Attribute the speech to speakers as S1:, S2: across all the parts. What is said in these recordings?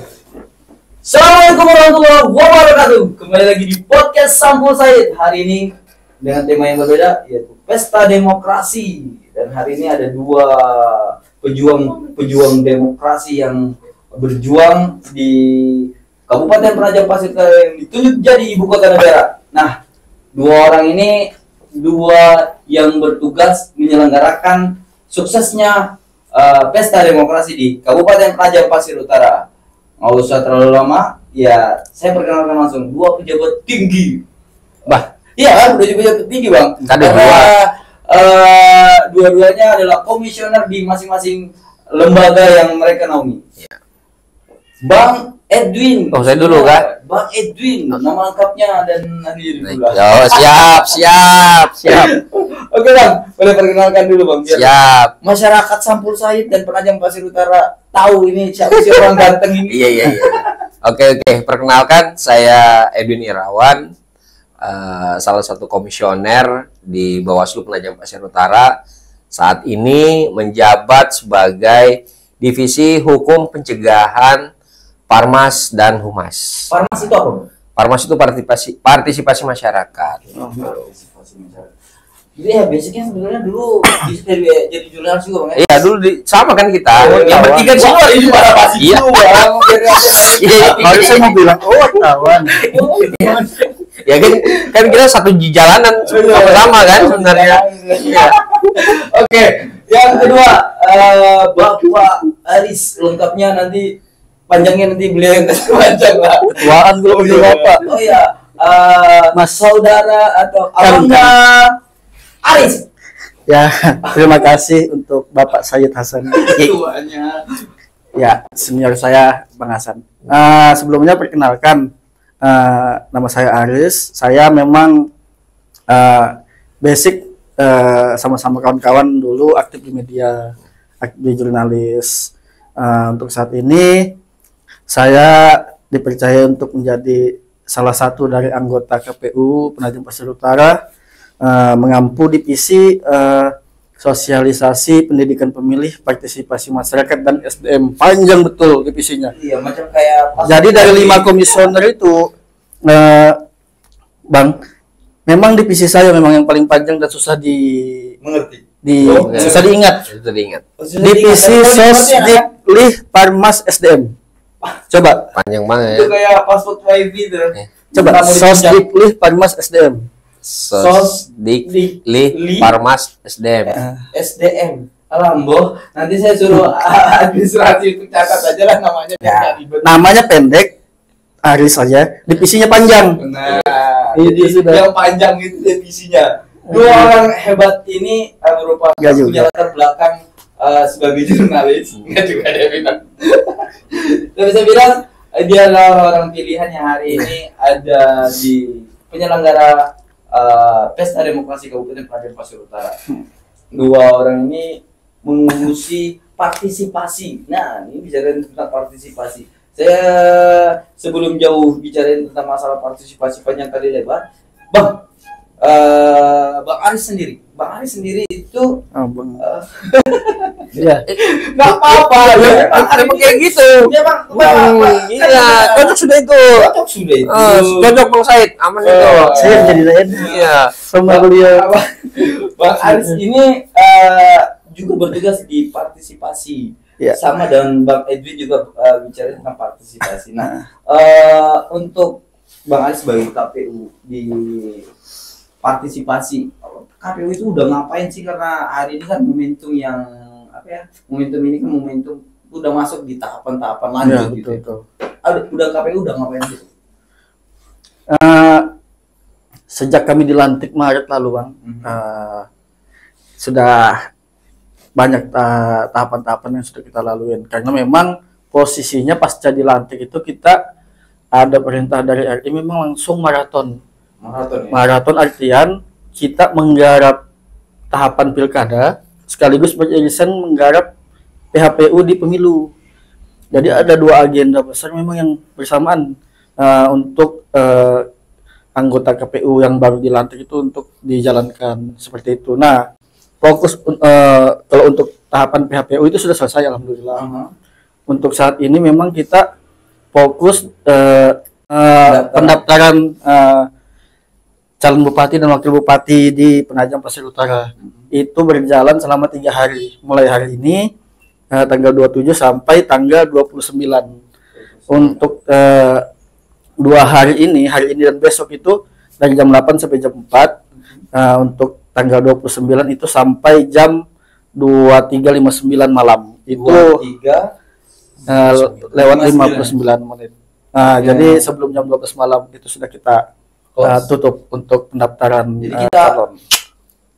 S1: Assalamualaikum warahmatullahi wabarakatuh. Kembali lagi di podcast Sampul Said. Hari ini dengan tema yang berbeda, yaitu Pesta Demokrasi. Dan hari ini ada dua pejuang demokrasi yang berjuang di Kabupaten Penajam Pasir Utara yang ditunjuk jadi ibu kota negara. Nah, dua orang ini yang bertugas menyelenggarakan suksesnya Pesta Demokrasi di Kabupaten Penajam Pasir Utara. Nggak usah terlalu lama, ya saya perkenalkan langsung dua pejabat tinggi. Iya kan, udah pejabat tinggi bang. Karena dua-duanya adalah komisioner di masing-masing lembaga yang mereka naungi. Bang Edwin.
S2: Oh, saya dulu kan?
S1: Bang Edwin, nama lengkapnya dan nanti dulu.
S2: Oh, siap.
S1: Oke bang, boleh perkenalkan dulu bang. Biar
S2: Siap.
S1: masyarakat Sampul Said dan Penajam Pasir Utara tahu ini siapa sih orang ganteng ini.
S2: Iya. Oke. Perkenalkan, saya Edwin Irawan, salah satu komisioner di Bawaslu Penajam Pasir Utara. Saat ini menjabat sebagai Divisi Hukum Pencegahan Parmas dan Humas.
S1: Parmas itu apa?
S2: Parmas itu partisipasi masyarakat.
S1: Partisipasi masyarakat. Jadi ya basicnya sebenarnya dulu bisa jadi jurnalis juga bang.
S2: Iya, dulu sama kan kita. Yang bertiga di semua
S1: ini para pasti
S2: Iya.
S1: bang.
S2: Iya,
S3: Harusnya saya mau bilang, kawan.
S2: Ya kan kita satu di jalanan sama-sama kan sebenarnya. Iya.
S1: Oke, yang kedua Bapak Aris, lengkapnya nanti panjangnya nanti beliau yang kasih panjang lah.
S3: Ketuaan belum punya bapak.
S1: Oh iya, Mas saudara atau abangnya Aris.
S3: Ya, terima kasih untuk Bapak Said Hasan.
S1: Tuanya.
S3: Ya, senior saya Bang Hasan. Sebelumnya perkenalkan, nama saya Aris. Saya memang basic sama-sama kawan-kawan dulu aktif di media, aktif di jurnalis. Untuk saat ini saya dipercaya untuk menjadi salah satu dari anggota KPU Penajam Pasir Utara, mengampu divisi sosialisasi pendidikan pemilih, partisipasi masyarakat dan SDM. Panjang betul divisinya.
S1: Iya, macam kayak
S3: Jadi dari 5 komisioner itu, Bang, memang divisi saya memang yang paling panjang dan susah
S1: mengerti.
S3: Susah diingat.
S2: Itu diingat.
S3: Divisi Sosdiklik Parmas SDM. Coba
S2: Panjang banget.
S1: Itu kayak password wifi tuh.
S3: Coba Sosdiklik Parmas SDM.
S2: Sosdiklik Parmas SDM.
S1: SDM. Alambo, nanti saya suruh administrasi untuk catat aja lah namanya.
S3: Ya, namanya pendek, Aris saja. Divisinya panjang.
S1: Nah,
S3: Itu
S1: jadi
S3: sudah.
S1: yang panjang itu divisinya. Dua orang hebat ini merupakan
S3: Nggak juga.
S1: punya latar belakang sebagai jurnalis. Enggak juga ada yang bilang. Tapi saya bilang dia adalah orang pilihan yang hari ini ada di penyelenggara Pesta Demokrasi Kabupaten Penajam Pasir Utara. Dua orang ini mengurusi partisipasi. Nah, ini bicara tentang partisipasi. Saya sebelum jauh bicara tentang masalah partisipasi panjang kali lebar, Bang Aris sendiri itu
S3: Iya.
S1: nggak apa-apa ya,
S2: Emang kayak gitu.
S1: ya bang,
S2: Iya, cocok sudah itu. Cocok Bang Said, aman itu.
S3: Saya jadi lain.
S2: Iya.
S3: Sama beliau.
S1: Bang Aris ini juga bertugas di partisipasi.
S3: Ya.
S1: Sama dan Bang Edwin juga bicara tentang partisipasi. Nah, untuk Bang Aris sebagai KPU di partisipasi, KPU itu udah ngapain sih? Karena hari ini kan momentum yang momentum ini kan momentum udah masuk di tahapan-tahapan lanjut
S3: Ya,
S1: gitu.
S3: betul.
S1: Udah KPU udah ngapain sih?
S3: Sejak kami dilantik Maret lalu, Bang, sudah banyak tahapan-tahapan yang sudah kita laluin. Karena memang posisinya pasca dilantik itu kita ada perintah dari RI memang langsung maraton. Maraton artian kita menggarap tahapan pilkada sekaligus beririsan menggarap PHPU di pemilu. Jadi ada 2 agenda besar memang yang bersamaan untuk anggota KPU yang baru dilantik itu untuk dijalankan seperti itu. Nah, fokus kalau untuk tahapan PHPU itu sudah selesai alhamdulillah. Untuk saat ini memang kita fokus pendaftaran calon bupati dan wakil bupati di Penajam Pasir Utara. Itu berjalan selama 3 hari, mulai hari ini tanggal 27 sampai tanggal 29. Untuk 2 hari ini dan besok itu dari jam 8 sampai jam 4. Untuk tanggal 29 itu sampai jam 23.59 malam. Itu
S1: 23
S3: lewat 59 menit. Jadi sebelum jam 12 malam itu sudah kita tutup untuk pendaftaran
S1: Jadi kita
S3: calon.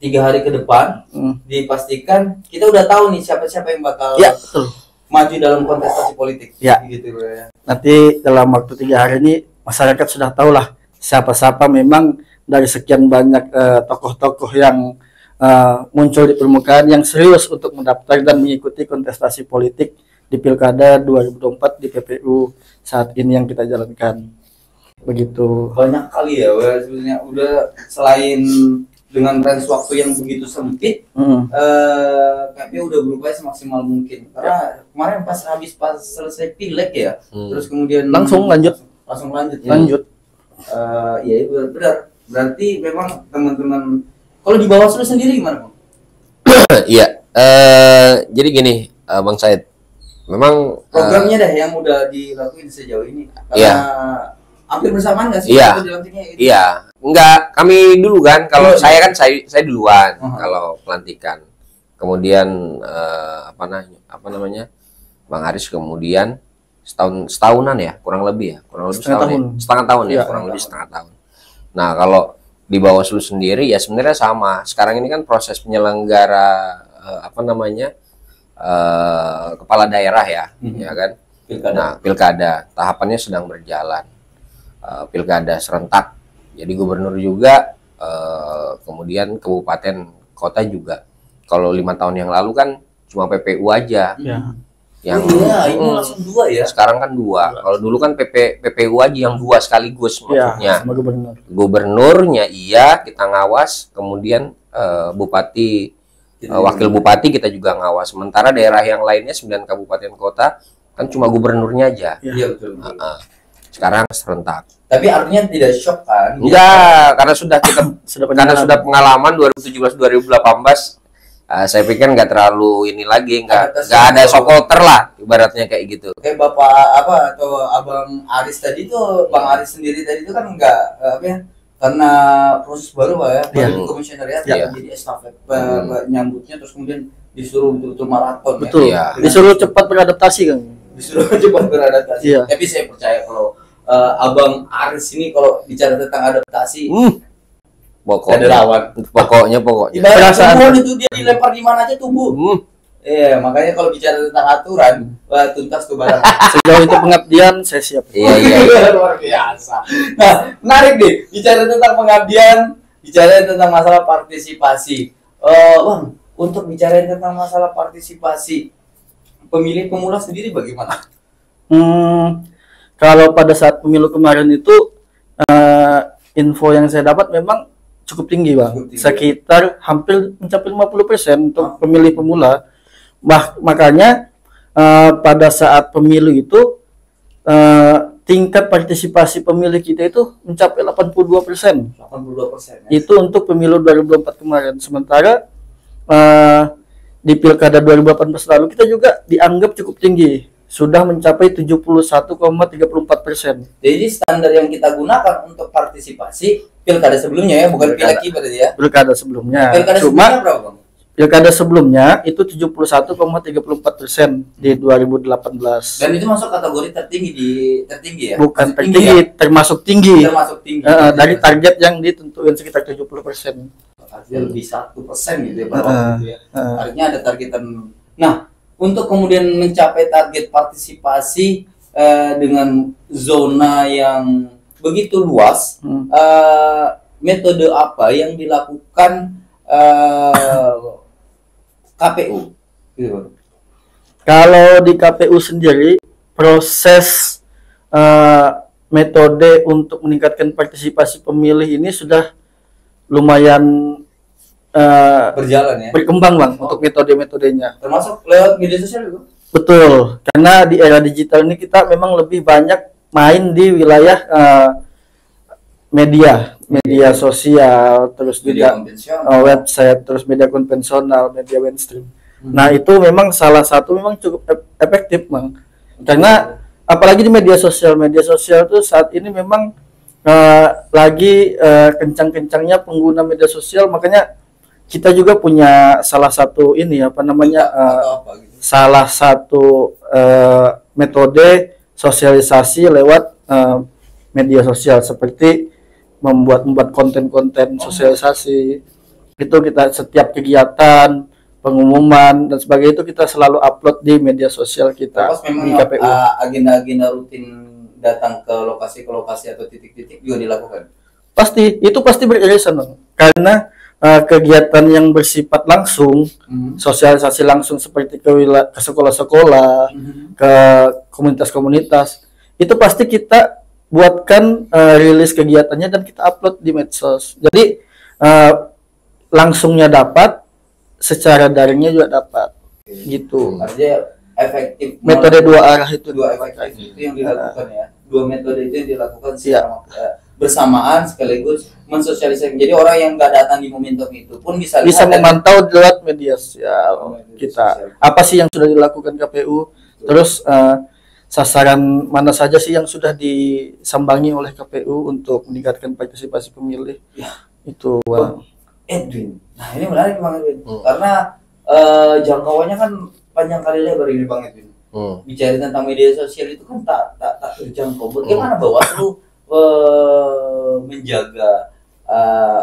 S1: 3 hari ke depan dipastikan kita udah tahu nih siapa-siapa yang bakal
S3: Ya, betul.
S1: maju dalam kontestasi politik.
S3: Ya.
S1: Gitu ya.
S3: Nanti dalam waktu 3 hari ini masyarakat sudah tahulah siapa-siapa memang dari sekian banyak tokoh-tokoh yang muncul di permukaan yang serius untuk mendaftar dan mengikuti kontestasi politik di Pilkada 2024 di PPU saat ini yang kita jalankan. Begitu.
S1: Banyak kali ya sebenarnya udah selain dengan range waktu yang begitu sempit, kayaknya udah berupaya semaksimal mungkin. Karena kemarin pas selesai pileg ya, terus kemudian
S3: Langsung lanjut.
S1: Lanjut. Ya itu benar. Berarti memang teman-teman kalau di Bawaslu sendiri gimana, Bang?
S2: Iya, jadi gini, Bang Said, memang
S1: Programnya deh yang udah dilakuin sejauh ini. Karena
S2: Iya.
S1: hampir bersamaan nggak sih?
S2: Iya.
S1: waktu dilantiknya itu?
S2: iya, enggak, kami dulu kan, kalau
S1: Iya.
S2: saya kan saya duluan
S1: Uh-huh.
S2: kalau pelantikan, kemudian apa namanya, Bang Aris kemudian setahunan ya, kurang lebih setengah tahun ya,
S3: Iya.
S2: kurang lebih setengah tahun. Nah, kalau di Bawaslu sendiri ya sebenarnya sama. Sekarang ini kan proses penyelenggara kepala daerah ya, ya kan.
S1: Pilkada.
S2: Nah, pilkada tahapannya sedang berjalan. Pilkada serentak. Jadi gubernur juga, kemudian kabupaten, kota juga. Kalau 5 tahun yang lalu kan cuma PPU aja.
S3: Ya.
S2: Yang
S1: Ini langsung 2 ya.
S2: sekarang kan 2. Kalau dulu kan PPU aja yang 2 sekaligus
S3: Ya,
S2: maksudnya.
S3: sama gubernur.
S2: Gubernurnya iya kita ngawas, kemudian bupati, wakil bupati kita juga ngawas. Sementara daerah yang lainnya 9 kabupaten kota kan cuma gubernurnya aja.
S1: Iya betul.
S2: Sekarang serentak.
S1: Tapi artinya tidak shock kan?
S2: Enggak, karena sudah
S3: Sudah
S2: sudah pengalaman 2017 2018. Saya pikir nggak terlalu ini lagi, nggak ada sokoter lah ibaratnya kayak gitu.
S1: Kayak Bapak atau Abang Aris tadi tuh, Bang Aris sendiri tadi itu kan nggak karena proses baru Pak ya, baru komisioner ya,
S2: Iya.
S1: jadi estafet nyambutnya terus kemudian disuruh betul-betul maraton
S3: Betul.
S1: ya.
S2: Iya.
S3: Disuruh cepat beradaptasi, Kang.
S1: Disuruh cepat beradaptasi.
S3: Iya.
S1: Tapi saya percaya kalau Abang Aris ini kalau bicara tentang adaptasi ada lawan.
S2: Pokoknya.
S1: Ibarat
S3: Perasaan.
S1: tumbuh itu dia dilempar di mana aja tumbuh. Iya, makanya kalau bicara tentang aturan, wah tuntas tuh barang.
S3: Sejauh itu pengabdian saya siap.
S2: Iya.
S1: Luar biasa. Nah, menarik deh bicara tentang pengabdian, bicara tentang masalah partisipasi. Bang, untuk bicara tentang masalah partisipasi pemilih pemula sendiri bagaimana?
S3: Kalau pada saat pemilu kemarin itu info yang saya dapat memang cukup tinggi, Bang.
S1: Cukup tinggi.
S3: Sekitar hampir mencapai 50% untuk pemilih pemula. Makanya pada saat pemilu itu tingkat partisipasi pemilih kita itu mencapai 82%.
S1: 82% ya.
S3: Itu untuk pemilu 2024 kemarin. Sementara di Pilkada 2018 lalu kita juga dianggap cukup tinggi. Sudah mencapai 71,34%.
S1: Jadi standar yang kita gunakan untuk partisipasi pilkada sebelumnya ya, bukan
S3: Pilkada.
S1: pilek berarti ya.
S3: Pilkada sebelumnya.
S1: Pilkada
S3: Cuma
S1: sebelumnya berapa, Bang?
S3: pilkada sebelumnya itu 71,34% di 2018.
S1: Dan itu masuk kategori tertinggi ya?
S3: Bukan
S1: Masuk
S3: tertinggi, termasuk tinggi.
S1: Termasuk tinggi.
S3: Dari target yang ditentukan sekitar 70%.
S1: Artinya lebih 1% gitu ya, Pak. Gitu ya. Artinya ada targetan. Nah, untuk kemudian mencapai target partisipasi dengan zona yang begitu luas, metode apa yang dilakukan KPU? Gitu.
S3: Kalau di KPU sendiri proses metode untuk meningkatkan partisipasi pemilih ini sudah lumayan
S1: Berjalan ya.
S3: berkembang, Bang, untuk metode-metodenya.
S1: Termasuk lewat media sosial itu.
S3: Betul, karena di era digital ini kita memang lebih banyak main di wilayah media sosial, terus
S1: Media
S3: juga
S1: konvensional.
S3: website, terus media konvensional, media mainstream. Nah, itu memang salah satu memang cukup efektif, Bang. Karena apalagi di media sosial tuh saat ini memang lagi kencang-kencangnya pengguna media sosial, makanya kita juga punya salah satu ini apa namanya
S1: Atau apa gitu.
S3: salah satu metode sosialisasi lewat media sosial seperti membuat konten-konten sosialisasi. Itu kita setiap kegiatan, pengumuman dan sebagainya itu kita selalu upload di media sosial kita
S1: Terus memang
S3: di KPU.
S1: agenda-agenda rutin datang ke lokasi atau titik-titik juga dilakukan.
S3: Itu pasti beririsan, Bang. Karena kegiatan yang bersifat langsung, sosialisasi langsung seperti ke sekolah-sekolah, ke komunitas-komunitas, itu pasti kita buatkan rilis kegiatannya dan kita upload di medsos. Jadi langsungnya dapat, secara daringnya juga dapat. Gitu.
S1: Artinya efektif.
S3: Metode dua arah itu
S1: Dua efektif itu yang dilakukan ya. Dua metode itu yang dilakukan secara bersamaan sekaligus mensosialisasikan. Jadi orang yang nggak datang di momentum itu pun bisa
S3: memantau lewat media sosial kita. Apa sih yang sudah dilakukan KPU? Terus sasaran mana saja sih yang sudah disambangi oleh KPU untuk meningkatkan partisipasi pemilih?
S1: Ya.
S3: Itu
S1: Edwin. Nah, ini menarik Bang Edwin. Karena jangkauannya kan panjang kali lebar ini Bang Edwin. Bicara tentang media sosial itu kan tak terjangkau. Bagaimana Bawaslu menjaga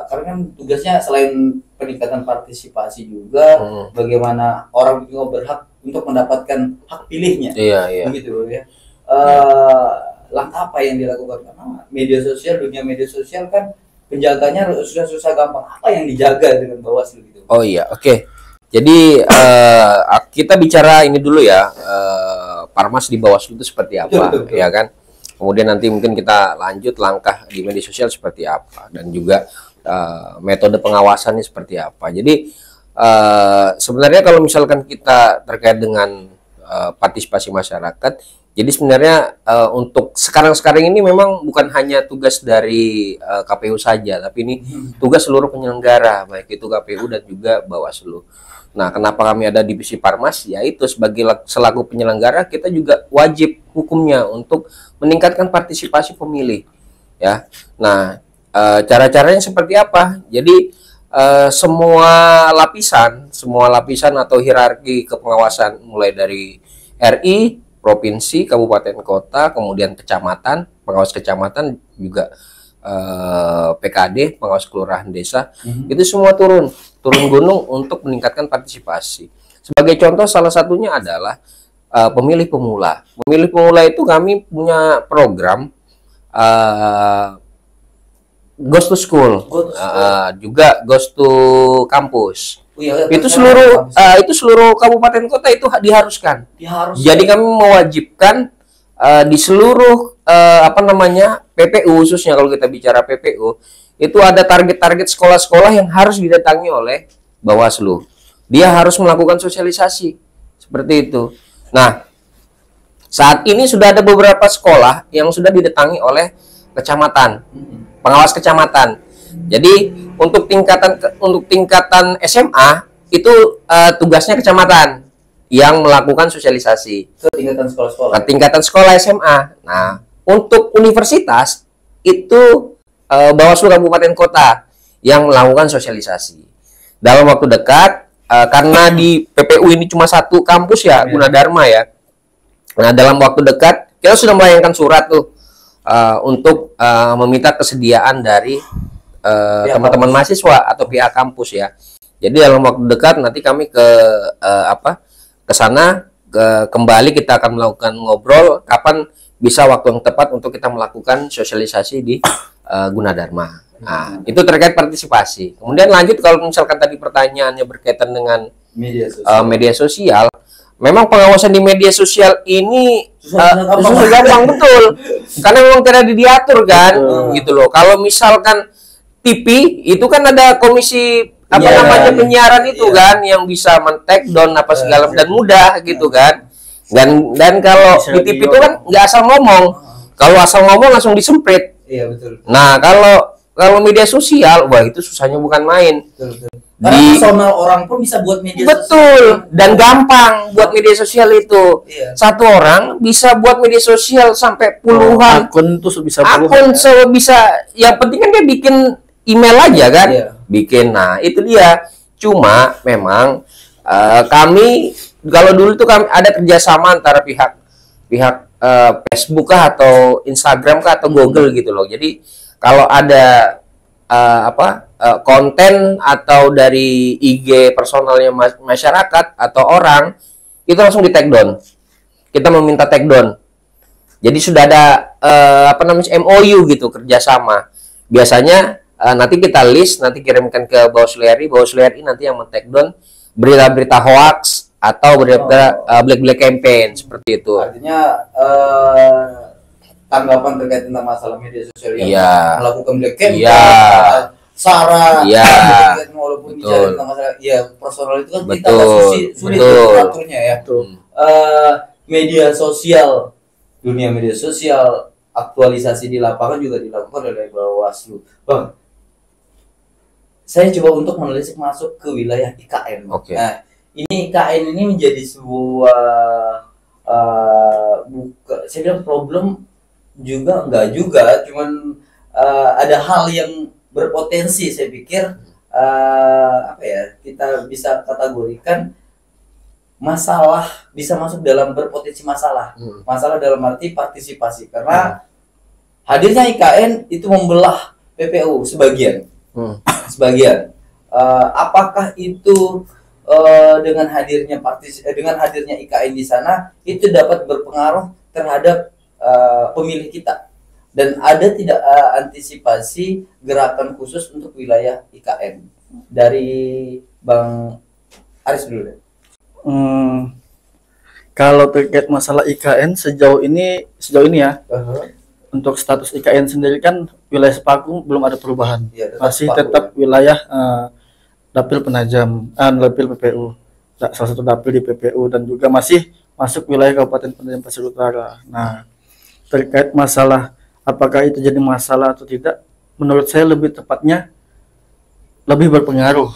S1: karena kan tugasnya selain peningkatan partisipasi juga bagaimana orang juga berhak untuk mendapatkan hak pilihnya.
S2: Iya.
S1: Begitu ya. Langkah apa yang dilakukan karena dunia media sosial kan penjaganya sudah susah gampang. Apa yang dijaga dengan Bawaslu gitu?
S2: Oh iya, oke. Jadi kita bicara ini dulu ya, Parmas di Bawaslu itu seperti apa,
S1: Betul.
S2: ya kan? Kemudian nanti mungkin kita lanjut langkah di media sosial seperti apa dan juga metode pengawasannya seperti apa. Jadi sebenarnya kalau misalkan kita terkait dengan partisipasi masyarakat, jadi sebenarnya untuk sekarang ini memang bukan hanya tugas dari KPU saja, tapi ini tugas seluruh penyelenggara, baik itu KPU dan juga Bawaslu. Nah, kenapa kami ada divisi Parmas? Yaitu selaku penyelenggara kita juga wajib hukumnya untuk meningkatkan partisipasi pemilih, ya. Nah, cara-caranya seperti apa? Jadi semua lapisan atau hierarki kepengawasan mulai dari RI, provinsi, kabupaten, kota, kemudian kecamatan, pengawas kecamatan juga PKD, pengawas kelurahan desa, itu semua turun gunung untuk meningkatkan partisipasi. Sebagai contoh salah satunya adalah pemilih pemula. Pemilih pemula itu kami punya program Ghost to School, juga Ghost to Campus. Itu seluruh kabupaten kota itu diharuskan. Jadi kami mewajibkan di seluruh PPU, khususnya kalau kita bicara PPU, itu ada target-target sekolah-sekolah yang harus didatangi oleh Bawaslu. Dia harus melakukan sosialisasi seperti itu. Nah, saat ini sudah ada beberapa sekolah yang sudah didatangi oleh kecamatan, pengawas kecamatan. Jadi untuk tingkatan SMA itu tugasnya kecamatan yang melakukan sosialisasi. Tingkatan sekolah SMA. Nah, untuk universitas itu Bawaslu Kabupaten Kota yang melakukan sosialisasi. Dalam waktu dekat, karena di PPU ini cuma satu kampus ya, Gunadarma ya. Nah, dalam waktu dekat kita sudah melayangkan surat tuh untuk meminta kesediaan dari teman-teman mahasiswa atau pihak kampus ya. Jadi dalam waktu dekat nanti kami ke sana kembali kita akan melakukan ngobrol kapan bisa waktu yang tepat untuk kita melakukan sosialisasi di Gunadarma. Nah, itu terkait partisipasi. Kemudian lanjut kalau misalkan tadi pertanyaannya berkaitan dengan media sosial, memang pengawasan di media sosial ini susah gampang betul. Karena memang tidak diatur kan, gitu loh. Kalau misalkan TV itu kan ada komisi penyiaran itu kan yang bisa men-take down segala dan mudah gitu kan. Dan kalau
S3: Bisa
S2: di TV itu
S3: radio.
S2: kan nggak asal ngomong. Kalau asal ngomong langsung disemprit.
S1: Iya betul.
S2: Nah, kalau media sosial, wah itu susahnya bukan main.
S1: Betul. Karena personal orang pun bisa buat media sosial.
S2: Betul, dan gampang buat media sosial itu.
S1: Iya.
S2: Satu orang bisa buat media sosial sampai puluhan
S3: Akun tuh bisa
S2: akun, bisa. Yang penting kan dia bikin email aja kan,
S1: Iya.
S2: bikin. Nah itu dia. Cuma memang kami kalau dulu tuh kami ada kerjasama antara pihak Facebook kah atau Instagram kah atau Google gitu loh. Jadi kalau ada konten atau dari IG personalnya masyarakat atau orang, itu langsung di take down. Kita meminta take down. Jadi sudah ada MOU gitu, kerjasama. Biasanya nanti kita list, nanti kirimkan ke Bawaslu RI nanti yang men-take down berita-berita hoax atau berita black campaign seperti itu.
S1: Artinya tanggapan terkait tentang masalah media sosial yang
S2: Iya.
S1: melakukan black campaign,
S2: Iya.
S1: sara,
S2: Iya.
S1: walaupun
S2: Betul.
S1: bicara tentang masalah, ya personal itu kan kita
S2: Betul.
S1: agak sulit
S2: Betul.
S1: untuk mengaturnya ya. Media sosial, dunia media sosial, aktualisasi di lapangan juga dilakukan oleh Bawaslu. Bang, saya coba untuk menelisik masuk ke wilayah IKN.
S2: Oke.
S1: Nah, ini IKN ini menjadi sebuah saya bilang problem juga enggak juga, cuman ada hal yang berpotensi. Saya pikir kita bisa kategorikan masalah, bisa masuk dalam berpotensi masalah. Masalah dalam arti partisipasi, karena hadirnya IKN itu membelah PPU sebagian. Apakah itu dengan hadirnya IKN di sana itu dapat berpengaruh terhadap pemilih kita, dan ada tidak antisipasi gerakan khusus untuk wilayah IKN dari Bang Aris dulu deh.
S3: Kalau terkait masalah IKN sejauh ini ya, untuk status IKN sendiri kan wilayah Sepaku belum ada perubahan.
S1: Ya,
S3: Masih
S1: Sepaku,
S3: tetap wilayah dapil Penajam, dapil PPU, salah satu dapil di PPU, dan juga masih masuk wilayah Kabupaten Penajam Pasir Utara. Nah, terkait masalah apakah itu jadi masalah atau tidak, menurut saya lebih tepatnya lebih berpengaruh.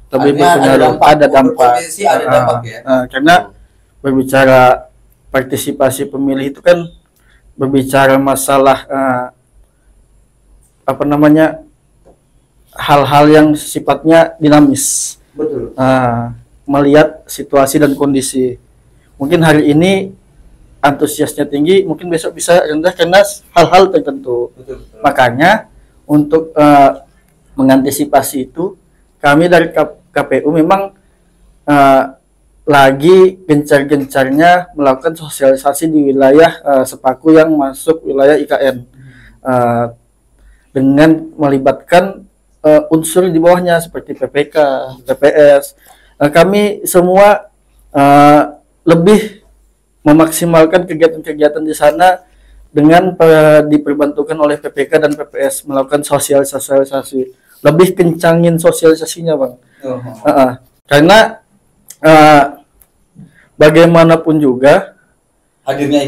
S3: Lebih berpengaruh, ada dampak. Karena berbicara partisipasi pemilih itu kan berbicara masalah hal-hal yang sifatnya dinamis.
S1: Betul.
S3: Melihat situasi dan kondisi. Mungkin hari ini antusiasnya tinggi, mungkin besok bisa rendah karena hal-hal tertentu.
S1: Betul.
S3: Makanya untuk mengantisipasi itu, kami dari KPU memang lagi gencar-gencarnya melakukan sosialisasi di wilayah Sepaku yang masuk wilayah IKN, dengan melibatkan unsur di bawahnya seperti PPK, PPS. Kami semua lebih memaksimalkan kegiatan-kegiatan di sana dengan diperbantukan oleh PPK dan PPS melakukan sosialisasi, lebih kencangin sosialisasinya, Bang. Karena bagaimanapun juga hadirnya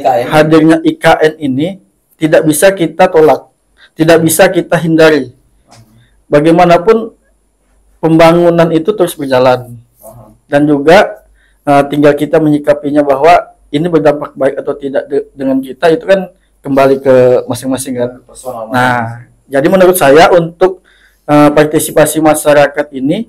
S3: IKN ini tidak bisa kita tolak, tidak bisa kita hindari. Bagaimanapun pembangunan itu terus berjalan, dan juga tinggal kita menyikapinya bahwa ini berdampak baik atau tidak dengan kita, itu kan kembali ke masing-masing kan. Nah, jadi menurut saya untuk partisipasi masyarakat ini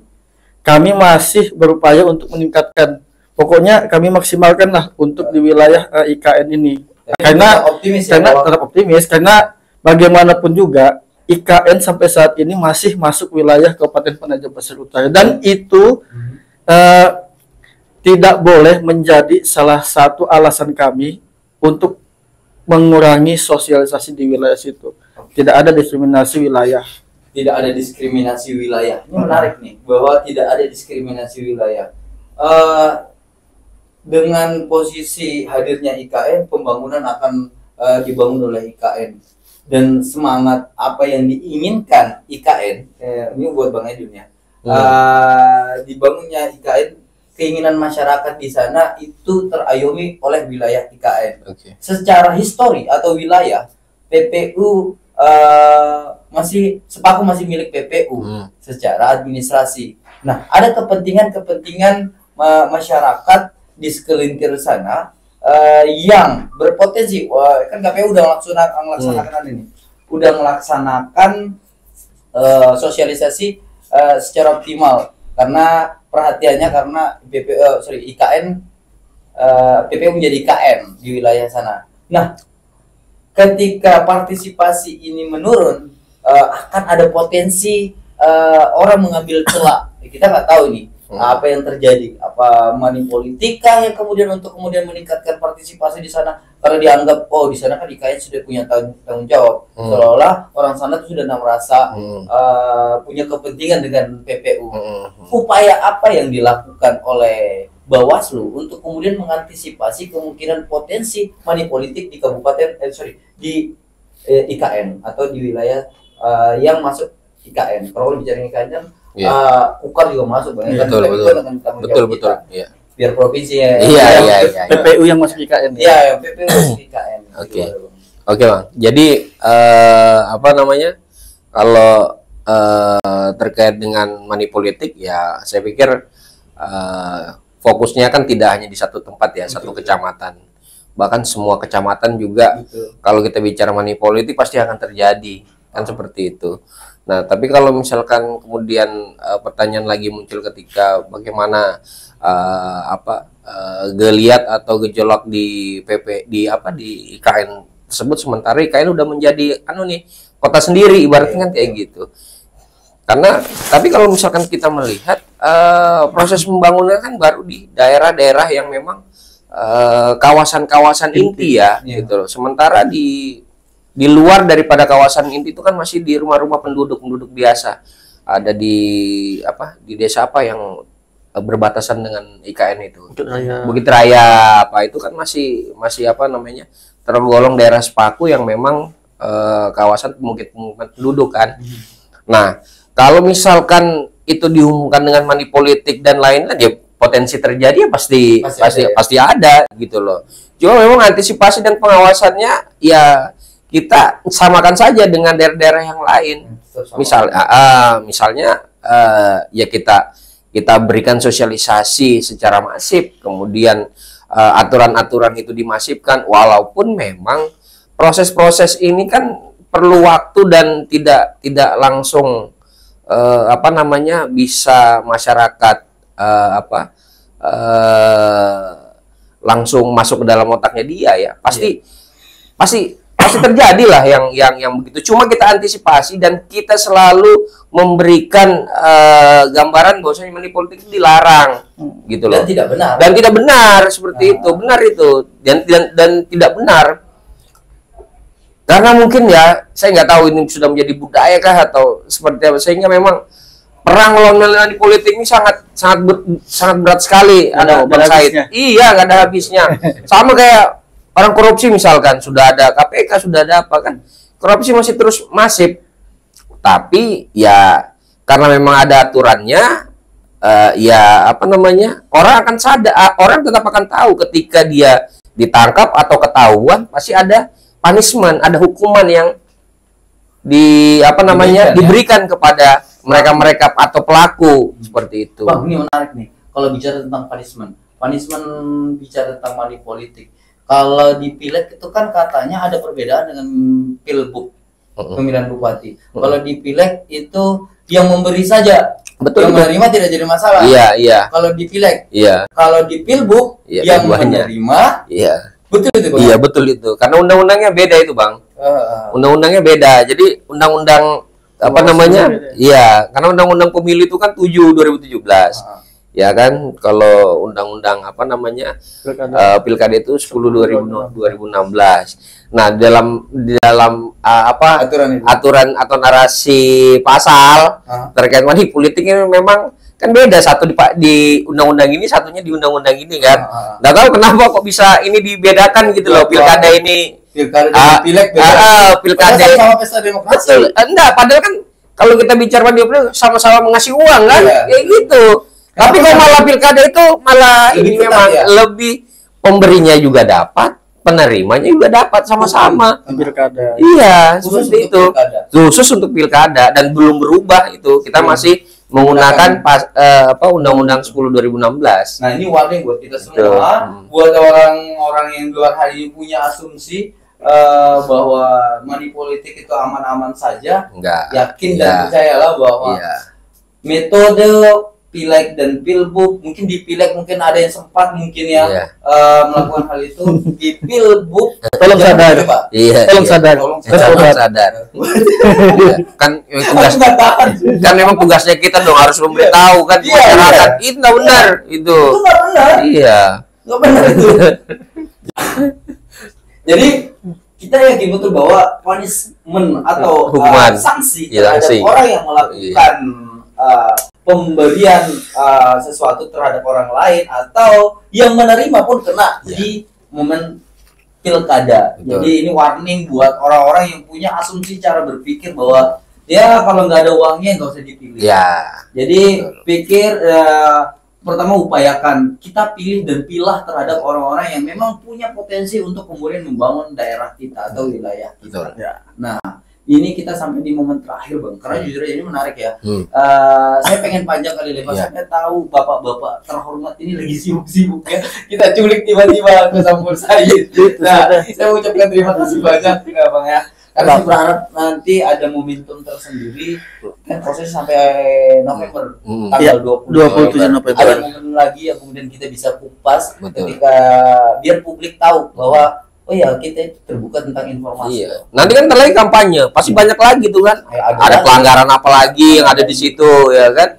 S3: kami masih berupaya untuk meningkatkan. Pokoknya kami maksimalkan lah untuk di wilayah IKN ini. Karena tetap optimis, karena bagaimanapun juga IKN sampai saat ini masih masuk wilayah Kabupaten Penajam Pasir Utara, dan itu tidak boleh menjadi salah satu alasan kami untuk mengurangi sosialisasi di wilayah situ. Tidak ada diskriminasi wilayah.
S1: Tidak ada diskriminasi wilayah. Ini menarik nih, bahwa tidak ada diskriminasi wilayah. Dengan posisi hadirnya IKN, pembangunan akan dibangun oleh IKN, dan semangat apa yang diinginkan IKN, ini buat Bang Edun ya, dibangunnya IKN keinginan masyarakat di sana itu terayomi oleh wilayah IKN.
S2: Oke.
S1: Secara histori atau wilayah, PPU masih Sepaku masih milik PPU secara administrasi. Nah, ada kepentingan-kepentingan masyarakat di sekelintir sana yang berpotensi. Kan KPU udah melaksanakan ini, udah melaksanakan sosialisasi secara optimal karena perhatiannya karena IKN PPU menjadi IKN di wilayah sana. Nah, ketika partisipasi ini menurun, akan ada potensi orang mengambil celah. Kita nggak tahu nih apa yang terjadi, apa money politika yang kemudian meningkatkan partisipasi di sana karena dianggap di sana kan IKN sudah punya tanggung jawab, seolah orang sana tuh sudah merasa punya kepentingan dengan PPU. Upaya apa yang dilakukan oleh Bawaslu untuk kemudian mengantisipasi kemungkinan potensi money politik di di IKN atau di wilayah yang masuk IKN. Kalau bicara IKN kan UKAR juga masuk banyak.
S2: Betul. Iya.
S1: Biar provinsi ya.
S2: Iya.
S3: PPU yang masuk IKN.
S1: Iya, PPU masuk IKN.
S2: Oke, Bang. Jadi apa namanya? Kalau terkait dengan money politik ya saya pikir fokusnya kan tidak hanya di satu tempat ya, satu kecamatan. Bahkan semua kecamatan juga kalau kita bicara money politik pasti akan terjadi. Kan seperti itu. Nah, tapi kalau misalkan kemudian pertanyaan lagi muncul ketika bagaimana geliat atau gejolak di di IKN tersebut, sementara IKN udah menjadi kota sendiri ibaratnya kan kayak gitu. Karena tapi kalau misalkan kita melihat proses pembangunan kan baru di daerah-daerah yang memang kawasan-kawasan inti ya gitu loh. Sementara di luar daripada kawasan inti itu kan masih di rumah-rumah penduduk biasa. Ada di desa apa yang berbatasan dengan IKN itu. Bukit Raya itu kan masih tergolong daerah Sepaku yang memang kawasan pemukiman penduduk kan. Nah, kalau misalkan itu dihubungkan dengan money politik dan lain-lain ya potensi terjadi ya pasti ada gitu loh. Cuma memang antisipasi dan pengawasannya ya kita samakan saja dengan daerah-daerah yang lain. Misalnya ya kita berikan sosialisasi secara masif, kemudian aturan-aturan itu dimasifkan, walaupun memang proses-proses ini kan perlu waktu dan tidak langsung bisa masyarakat langsung masuk ke dalam otaknya dia ya. Pasti terjadilah yang begitu. Cuma kita antisipasi dan kita selalu memberikan gambaran bahwasanya money politik itu dilarang gitu loh. Dan tidak benar seperti itu. Benar itu dan tidak benar. Karena mungkin ya saya nggak tahu ini sudah menjadi budaya kah atau seperti apa, sehingga memang perang lawan money politik ini sangat berat sekali. Ada iya, nggak ada habisnya. Sama kayak orang korupsi misalkan, sudah ada KPK, sudah ada apa kan, korupsi masih terus masif. Tapi ya karena memang ada aturannya, orang akan sadar, orang tetap akan tahu ketika dia ditangkap atau ketahuan pasti ada punishment, ada hukuman yang diberikan kepada mereka atau pelaku seperti itu.
S1: Bang, ini menarik nih. Kalau bicara tentang punishment bicara tentang money politik. Kalau di Pileg itu kan katanya ada perbedaan dengan Pilbuk, pemilihan bupati. Kalau di Pileg itu yang memberi saja, yang menerima tidak jadi masalah.
S2: Iya.
S1: Kalau di Pileg.
S2: Iya.
S1: Kalau di Pilbuk yang menerima.
S2: Iya.
S1: Betul itu, Bang.
S2: Iya, betul itu. Karena undang-undangnya beda itu, Bang. Undang-undangnya beda. Jadi undang-undang Iya, karena undang-undang pemilu itu kan 7/2017. Ya kan, kalau undang-undang Pilkada itu 10/2016. Nah, dalam aturan atau narasi pasal terkait money politik ini memang kan beda, satu di undang-undang ini, satunya di undang-undang ini kan. Nggak tahu kenapa kok bisa ini dibedakan gitu loh. Pilkada ini
S1: Pileg beda.
S2: Pilkada
S1: sama pesta demokrasi.
S2: Betul. Enggak, padahal kan kalau kita bicara money politik sama-sama mengasih uang kan, kayak gitu. Tapi kalau malah pilkada itu malah
S1: Lebih
S2: ini
S1: ketat
S2: memang
S1: ya?
S2: lebih pemberinya juga dapat, penerimanya juga dapat sama-sama.
S3: di pilkada.
S2: Iya,
S1: Khusus
S2: seperti
S1: untuk
S2: itu.
S1: pilkada.
S2: Khusus untuk pilkada dan belum berubah itu. Kita masih menggunakan Undang-Undang 10 2016.
S1: Nah ini warning buat kita
S2: Betul.
S1: semua, buat orang-orang yang di luar hari ini punya asumsi bahwa money politik itu aman-aman saja.
S2: Enggak.
S1: Yakin
S2: Iya.
S1: dan percayalah bahwa
S2: Iya.
S1: metode pileg dan pilbub, mungkin di pileg mungkin ada yang sempat mungkin ya
S2: Iya.
S1: melakukan hal itu. Di pilbub
S3: Tolong
S1: jangan
S3: sadar.
S1: coba.
S2: Iya.
S3: Tolong
S2: iya.
S3: sadar.
S1: Tolong
S3: Terus
S2: Sadar,
S3: obat.
S2: sadar. Iya. Kan tugas
S1: Aku nggak tahan.
S2: kan memang tugasnya kita dong harus memberitahu kan
S1: Iya,
S2: masyarakat
S1: iya.
S2: itu nggak benar itu.
S1: Itu nggak benar.
S2: Iya.
S1: Nggak benar itu. Jadi kita yakin betul bahwa punishment atau
S2: Hukuman.
S1: sanksi
S2: Iya,
S1: terhadap
S2: sanksi.
S1: orang yang melakukan pemberian sesuatu terhadap orang lain atau yang menerima pun kena
S2: Iya.
S1: di momen pilkada.
S2: Betul.
S1: Jadi ini warning buat orang-orang yang punya asumsi cara berpikir bahwa ya kalau nggak ada uangnya nggak usah dipilih.
S2: Ya.
S1: Jadi
S2: Betul.
S1: pikir pertama upayakan kita pilih dan pilah terhadap orang-orang yang memang punya potensi untuk kemudian membangun daerah kita atau wilayah kita.
S2: Betul.
S3: Ya.
S1: Nah, ini kita sampai di momen terakhir Bang, karena jujur aja ini menarik ya.
S2: Hmm.
S1: Saya pengen panjang kali lebar,
S2: Iya.
S1: saya tahu bapak-bapak terhormat ini lagi sibuk-sibuk ya. Kita culik tiba-tiba ke Sampur Said. Nah, saya ucapkan terima kasih banyak ya Bang ya. Karena saya berharap nanti ada momentum tersendiri kan prosesnya sampai November
S2: Hmm.
S3: Iya,
S1: tanggal
S3: 27 November.
S1: ada momen lagi yang kemudian kita bisa kupas
S2: Betul.
S1: ketika biar publik tahu bahwa oh ya kita terbuka tentang informasi.
S2: Iya. Nanti kan ntar lagi kampanye, pasti banyak lagi tuh kan.
S1: Ada
S2: Ada
S1: lagi.
S2: pelanggaran apa lagi yang ada di situ ya kan?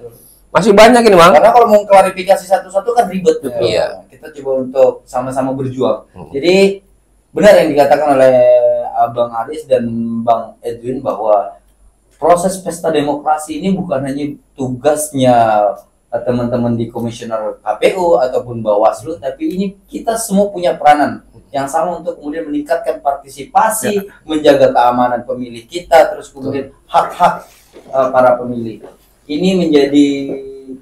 S2: Masih banyak ini, Bang.
S1: Karena kalau mau klarifikasi satu-satu kan ribet.
S2: Iya.
S1: Kita coba untuk sama-sama berjuang.
S2: Hmm.
S1: Jadi benar yang dikatakan oleh Bang Aris dan Bang Edwin bahwa proses pesta demokrasi ini bukan hanya tugasnya teman-teman di komisioner KPU ataupun Bawaslu, tapi ini kita semua punya peranan yang sama untuk kemudian meningkatkan partisipasi, menjaga keamanan pemilih kita, terus kemudian hak-hak para pemilih. Ini menjadi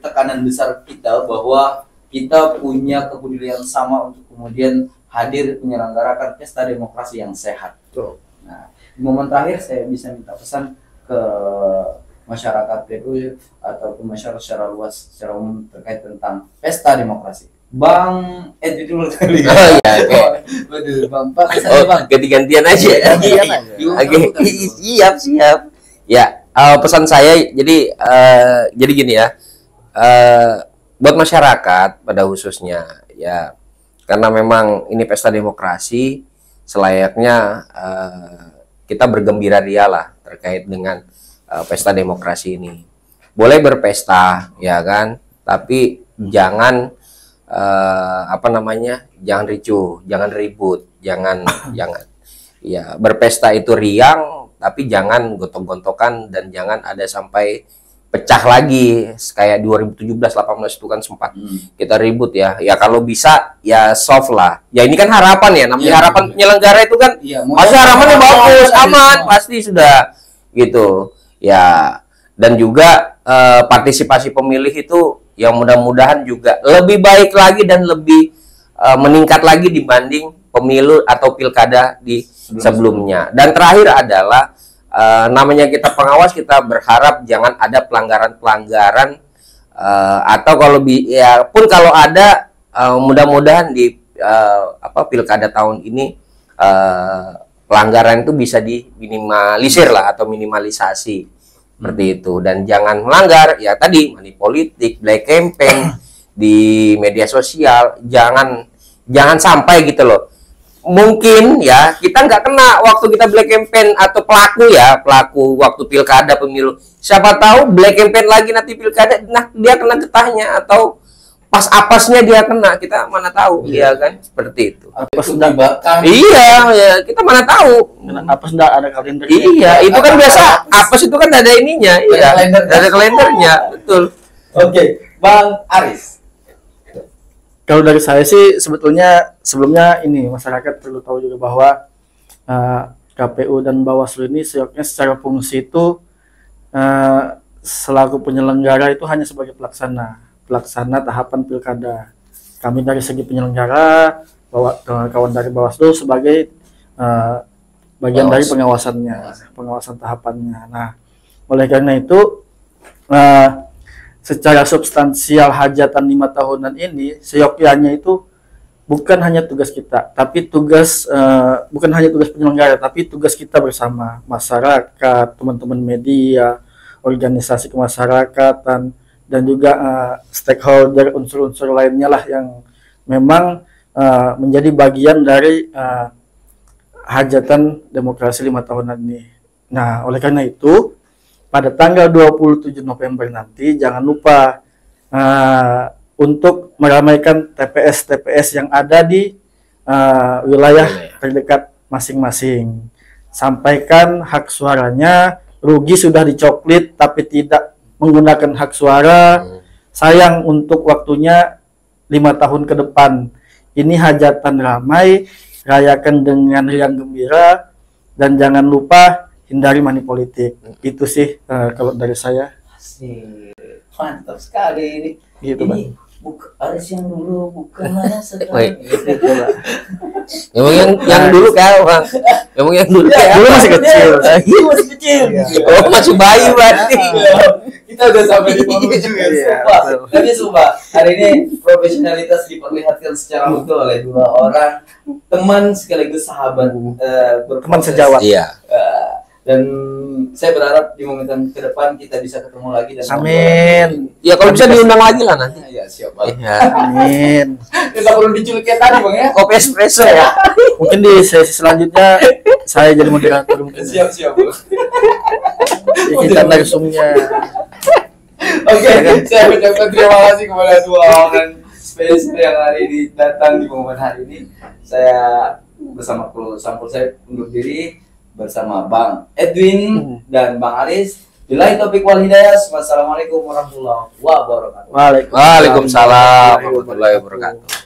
S1: tekanan besar kita bahwa kita punya kepedulian sama untuk kemudian hadir menyelenggarakan pesta demokrasi yang sehat. Nah, di momen terakhir saya bisa minta pesan ke masyarakat PU ataupun masyarakat secara luas, secara umum terkait tentang pesta demokrasi. Bang Edi dulu kali ya.
S2: Oh iya, oke.
S1: Waduh, Bang, Pak,
S2: Oh,
S1: pesannya, Bang.
S2: ganti-gantian aja.
S3: Gantian aja.
S2: Oke, siap, siap. Ya, pesan saya jadi gini ya. Buat masyarakat pada khususnya ya, karena memang ini pesta demokrasi, selayaknya kita bergembira rialah terkait dengan pesta demokrasi ini. Boleh berpesta ya kan, tapi jangan jangan ricuh, jangan ribut, jangan ya, berpesta itu riang tapi jangan gontok-gontokan dan jangan ada sampai pecah lagi kayak 2017-18 itu kan sempat kita ribut ya. Ya kalau bisa ya soft lah. Ya ini kan harapan ya, namanya
S1: Iya,
S2: harapan
S1: betul.
S2: penyelenggara itu kan
S1: Iya,
S2: pasti harapannya bagus, aman, pasti sudah gitu. Ya, dan juga partisipasi pemilih itu yang mudah-mudahan juga lebih baik lagi dan lebih meningkat lagi dibanding pemilu atau pilkada di sebelumnya. Dan terakhir adalah namanya kita pengawas, kita berharap jangan ada pelanggaran-pelanggaran atau ya pun kalau ada mudah-mudahan di pilkada tahun ini pelanggaran itu bisa diminimalisir lah atau minimalisasi seperti itu, dan jangan melanggar ya tadi money politik, black campaign di media sosial, jangan sampai gitu loh. Mungkin ya kita nggak kena waktu kita black campaign atau pelaku waktu pilkada pemilu, siapa tahu black campaign lagi nanti pilkada, nah dia kena getahnya atau pas apesnya dia kena, kita mana tahu ya kan, seperti itu.
S1: Apa sudah bahkan
S2: Iya ya, kita mana tahu.
S3: Apa sudah ada kalender?
S2: Iya, itu kan biasa apes itu kan ada ininya, iya,
S1: kalender.
S2: ada kalendernya, betul.
S1: Oke, Bang Aris.
S3: Kalau dari saya sih sebetulnya sebelumnya ini masyarakat perlu tahu juga bahwa KPU dan Bawaslu ini secara fungsi itu selaku penyelenggara itu hanya sebagai pelaksana pelaksana tahapan pilkada. Kami dari segi penyelenggara, kawan dari Bawaslu sebagai bagian dari pengawasan tahapannya. Nah, oleh karena itu secara substansial hajatan 5 tahunan ini seyogyanya itu bukan hanya tugas kita, tapi bukan hanya tugas penyelenggara, tapi tugas kita bersama masyarakat, teman-teman media, organisasi kemasyarakatan, dan juga stakeholder, unsur-unsur lainnya lah yang memang menjadi bagian dari hajatan demokrasi 5 tahunan ini. Nah, oleh karena itu pada tanggal 27 November nanti jangan lupa untuk meramaikan TPS yang ada di wilayah terdekat masing-masing. Sampaikan hak suaranya. Rugi sudah dicoklit tapi tidak menggunakan hak suara. Sayang untuk waktunya 5 tahun ke depan. Ini hajatan ramai, rayakan dengan riang gembira, dan jangan lupa hindari money politik. Itu sih kalau dari saya.
S1: Asik. Mantap sekali ini.
S3: Gitu,
S1: ini Aris yang dulu bukan mana sekarang.
S2: Memang yang dulu kayak Bang. Memang yang dulu kayak
S3: Dulu masih kecil.
S1: Dulu masih kecil.
S2: Oh, masih bayi berarti.
S1: Kita udah sampai di menuju ya. Sumpah. Tapi sumpah, hari ini profesionalitas diperlihatkan secara utuh oleh dua orang teman sekaligus sahabat
S3: Teman sejawat.
S2: Iya.
S1: Dan saya berharap di momen ke depan kita bisa ketemu lagi dan
S3: Amin.
S2: Ya kalau bisa diundang lagi lah nanti.
S1: Ya siap Bang.
S2: Iya.
S3: Amin.
S1: Kita perlu diculik kayak tadi Bang ya.
S2: Kopi espresso ya.
S3: Mungkin di sesi selanjutnya saya jadi moderator mungkin.
S1: Siap Bang.
S3: Kita narsumnya.
S1: Oke, saya ucapkan terima kasih kepada dua orang spesial yang hari ini datang di momen hari ini. Saya bersama kru sampul saya undur diri bersama Bang Edwin dan Bang Aris. Billahi taufiq wal hidayah. Wassalamualaikum warahmatullahi wabarakatuh.
S2: Waalaikumsalam warahmatullahi wabarakatuh.